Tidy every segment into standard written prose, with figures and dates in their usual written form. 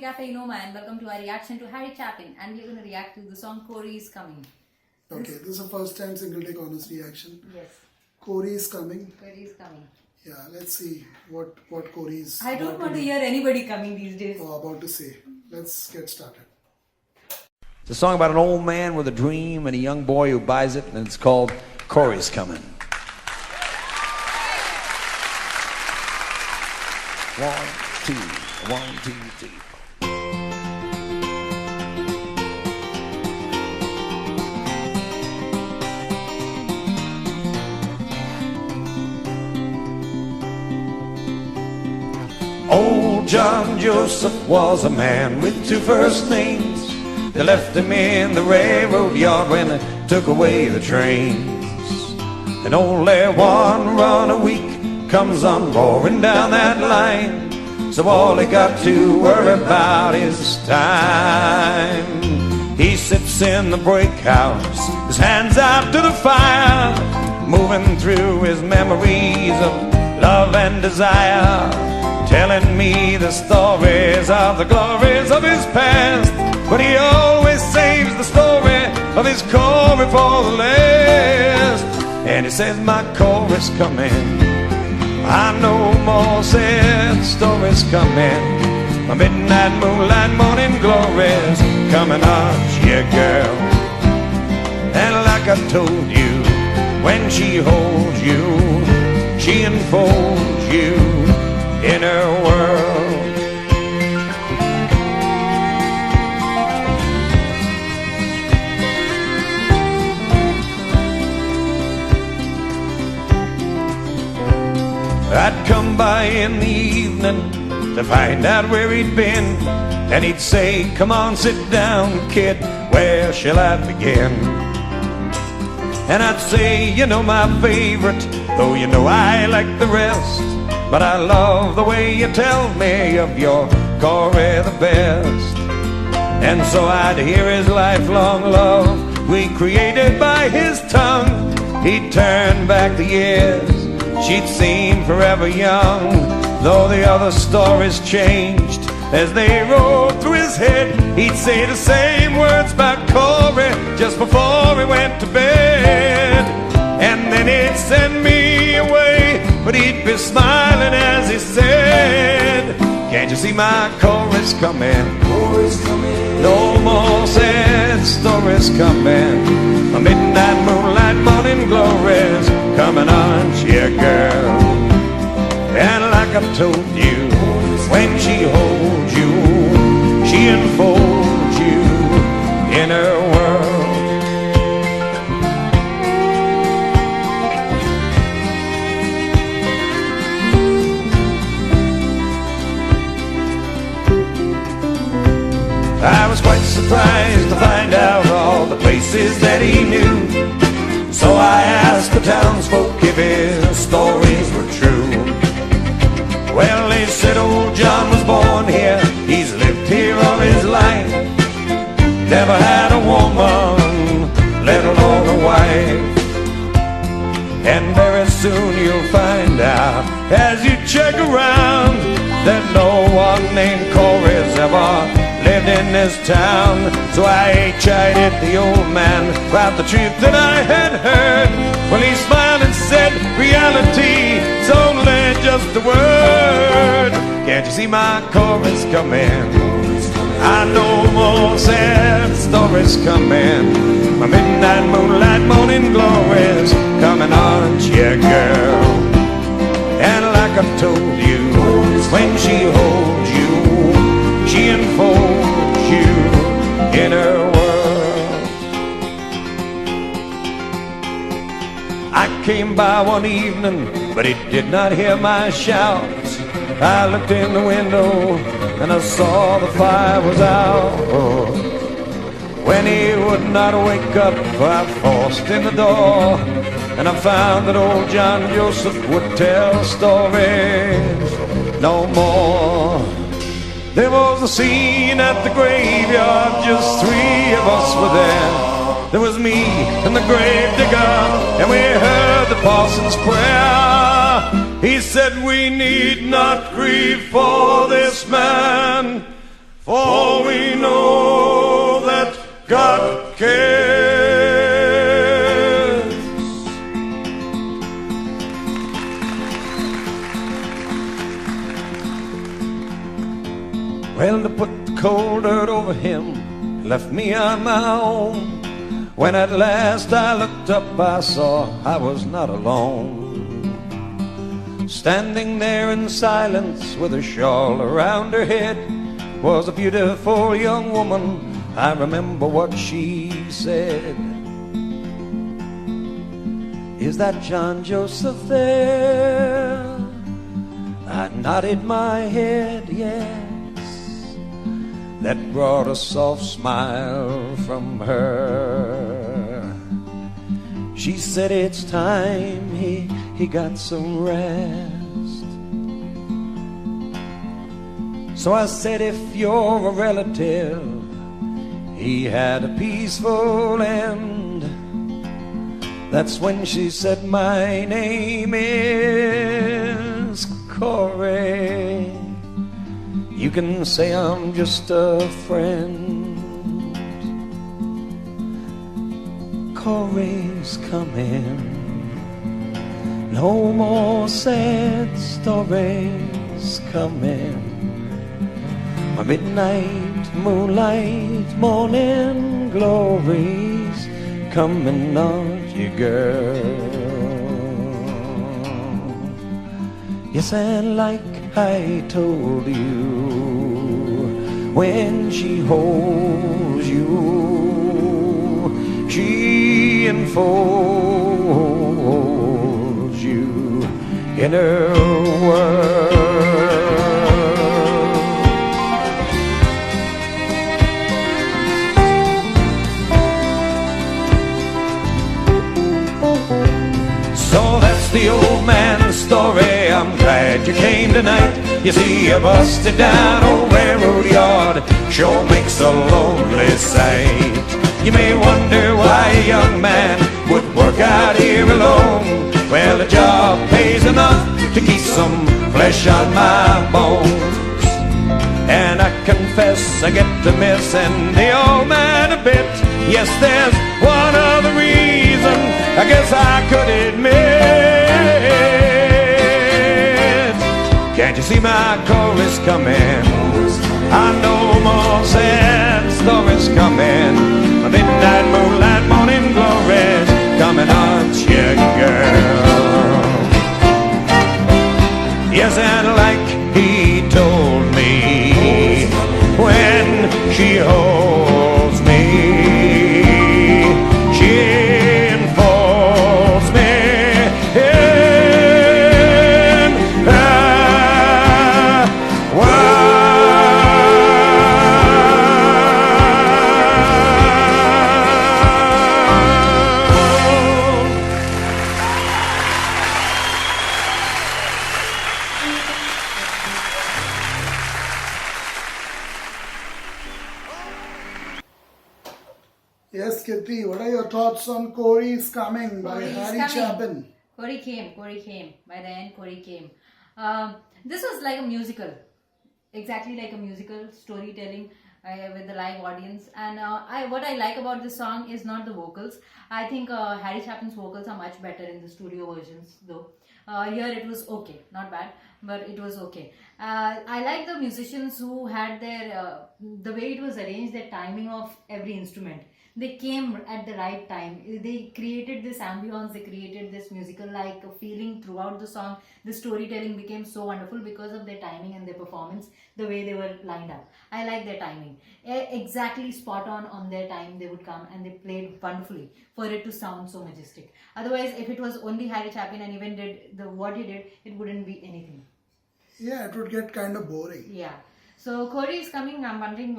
Cafe Enoma and welcome to our reaction to Harry Chapin, and we're going to react to the song Corey is Coming. Okay, this is the first time single take honest reaction. Yes. Corey is coming. Corey is coming. Yeah, let's see what Corey is. I don't want to hear anybody coming these days. About to say. Let's get started. It's a song about an old man with a dream and a young boy who buys it, and it's called Corey's Coming. 1, 2, 1, 2, 3. Old John Joseph was a man with 2 first names. They left him in the railroad yard when they took away the trains. And only one run a week comes on roaring down that line. So all he got to worry about is time. He sits in the break house, his hands out to the fire, moving through his memories of love and desire, telling me the stories of the glories of his past. But he always saves the story of his Corey for the last. And he says, my Corey's coming, I know more sad stories coming. My midnight moonlight morning glories coming on, yeah girl. And like I told you, when she holds you, she enfolds you in her world. I'd come by in the evening to find out where he'd been, and he'd say, come on, sit down, kid, where shall I begin? And I'd say, you know my favorite, though you know I like the rest, but I love the way you tell me of your Corey the best. And so I'd hear his lifelong love recreated by his tongue. He'd turn back the years, she'd seem forever young, though the other stories changed as they rolled through his head. He'd say the same words about Corey just before he went to bed. And then he'd send me away, but he'd be smiling as he said, can't you see my Corey's coming? Corey's coming. No more sad stories coming. A midnight moonlight morning glories coming on, yeah girl. And like I told you, when she holds you, she enfolds you in her world. I was quite surprised to find out all the places that he knew. So I asked the townsfolk if his stories were true. Well, they said old John was born here, he's lived here all his life, never had a woman, let alone a wife. And very soon you'll find out, as you check around, that no one named Corey's ever lived in this town. So I chided the old man about the truth that I had heard. Well, he smiled and said, reality, it's only just a word. Can't you see my Corey's coming? I know more sad stories coming. My midnight moonlight morning glories coming on, yeah girl. And like I told you, when she holds you, she enfolds you in her world. I came by one evening, but he did not hear my shout. I looked in the window and I saw the fire was out. When he would not wake up, I forced in the door, and I found that old John Joseph would tell stories no more. There was a scene at the graveyard, just 3 of us were there. There was me and the grave digger, and we heard the parson's prayer. He said we need not grieve for this man, For we know that God cares. Well, to put the cold dirt over him left me on my own. When at last I looked up, I saw I was not alone. Standing there in silence with a shawl around her head was a beautiful young woman. I remember what she said. Is that John Joseph there? I nodded my head, yes. That brought a soft smile from her. She said it's time he got some rest. So I said, if you're a relative, he had a peaceful end. That's when she said, my name is Corey. You can say I'm just a friend. Corey's coming. No more sad stories coming. My midnight moonlight morning glories coming on you, girl. Yes, and like I told you, when she holds you, she enfolds you in her world. So that's the old man's story. I'm glad you came tonight. You see, a busted down old railroad yard sure makes a lonely sight. You may wonder why a young man would work out here alone. Well, the job pays enough to keep some flesh on my bones. And I confess I get to missing the old man a bit. Yes, there's one other reason I guess I could admit. Can't you see my chorus coming? I know more sad stories coming. My midnight moonlight morning glories coming on you, girl. Yes, and like he told me, when she holds me, she enfolds me in her Yes, Kirti, what are your thoughts on Corey's Coming by Corey is Harry coming. Chapin? Corey came. By the end, Corey came. This was like a musical. Exactly like a musical storytelling with the live audience. And what I like about this song is not the vocals. I think Harry Chapin's vocals are much better in the studio versions, though. Here it was okay, not bad, but it was okay. I like the musicians who had their the way it was arranged, their timing of every instrument. They came at the right time. They created this ambience, they created this musical like feeling throughout the song. The storytelling became so wonderful because of their timing and their performance, the way they were lined up. I like their timing. Exactly spot on their time they would come, and they played wonderfully for it to sound so majestic. Otherwise, if it was only Harry Chapin and even did what he did, it wouldn't be anything. Yeah, it would get kind of boring. Yeah. So Corey is coming. I'm wondering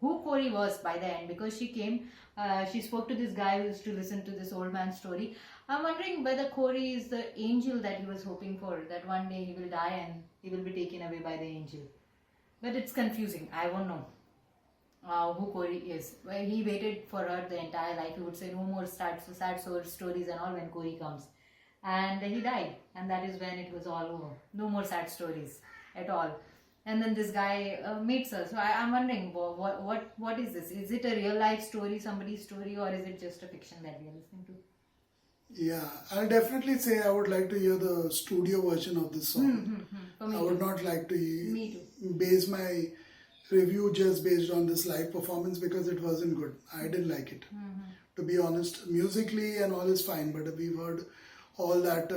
who Corey was by the end, because she came. She spoke to this guy who used to listen to this old man's story. I'm wondering whether Corey is the angel that he was hoping for, that one day he will die and he will be taken away by the angel. But it's confusing. I won't know who Corey is. Well, he waited for her the entire life. He would say no more sad stories and all when Corey comes. And he died. And that is when it was all over. No more sad stories at all. and then this guy meets her. So I'm wondering, what is this? Is it a real life story, somebody's story, or is it just a fiction that we are listening to? Yeah, I'll definitely say I would like to hear the studio version of this song. For me I would too. not like to Me too. base my review just based on this live performance because it wasn't good. I didn't like it. To be honest, musically and all is fine, but we've heard all that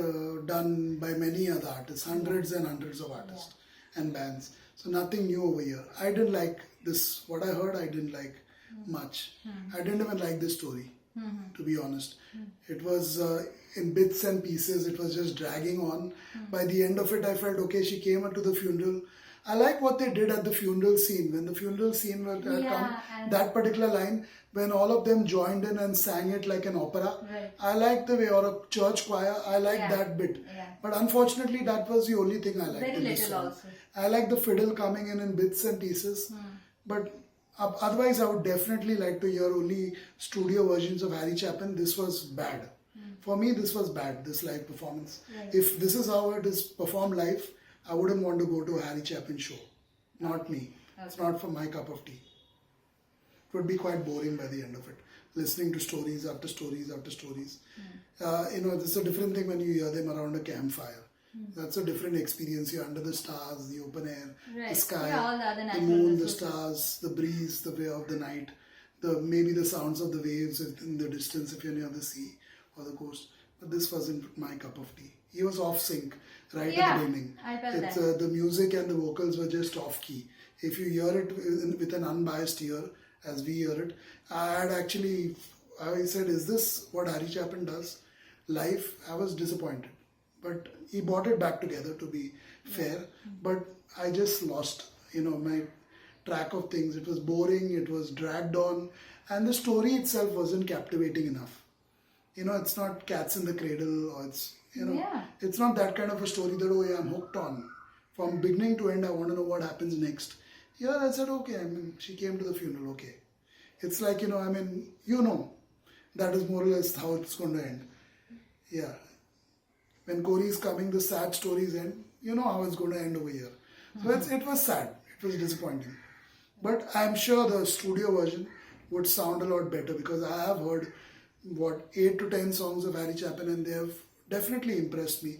done by many other artists, hundreds and hundreds of artists and bands. So nothing new over here. I didn't like this. What I heard, I didn't like much. I didn't even like this story. To be honest, it was in bits and pieces. It was just dragging on. By the end of it, I felt okay. She came up to the funeral. I like what they did at the funeral scene. When the funeral scene had come, that particular line, when all of them joined in and sang it like an opera, I like the way, or a church choir. I like that bit. But unfortunately, that was the only thing I liked. Very in this little song. also. I like the fiddle coming in bits and pieces. But otherwise, I would definitely like to hear only studio versions of Harry Chapin. This was bad. For me, this was bad, this live performance. If this is how it is performed live, I wouldn't want to go to a Harry Chapin show. Not me. It's not for my cup of tea. It would be quite boring by the end of it. Listening to stories after stories after stories. This is a different thing when you hear them around a campfire. That's a different experience. You're under the stars, the open air, the sky, all the other the natural moon, the resources. stars, the breeze, the way of the night, maybe the sounds of the waves in the distance if you're near the sea or the coast. But this wasn't my cup of tea. He was off sync right at the beginning. I felt that. The music and the vocals were just off key. If you hear it with an unbiased ear, as we hear it, I said, is this what Harry Chapin does live? I was disappointed. But he brought it back together, to be fair. But I just lost, my track of things. It was boring, it was dragged on, and the story itself wasn't captivating enough. It's not Cats in the Cradle, or it's not that kind of a story that, oh yeah, I'm hooked on. From beginning to end, I want to know what happens next. Here I said, okay, she came to the funeral, okay. It's like, that is more or less how it's going to end. Yeah. When Corey is coming, the sad stories end. You know how it's going to end over here. So it was sad. It was disappointing. But I'm sure the studio version would sound a lot better because I have heard, 8 to 10 songs of Harry Chapin and they have definitely impressed me.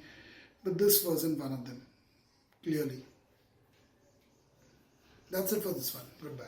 But this wasn't one of them, clearly. That's it for this one. Goodbye.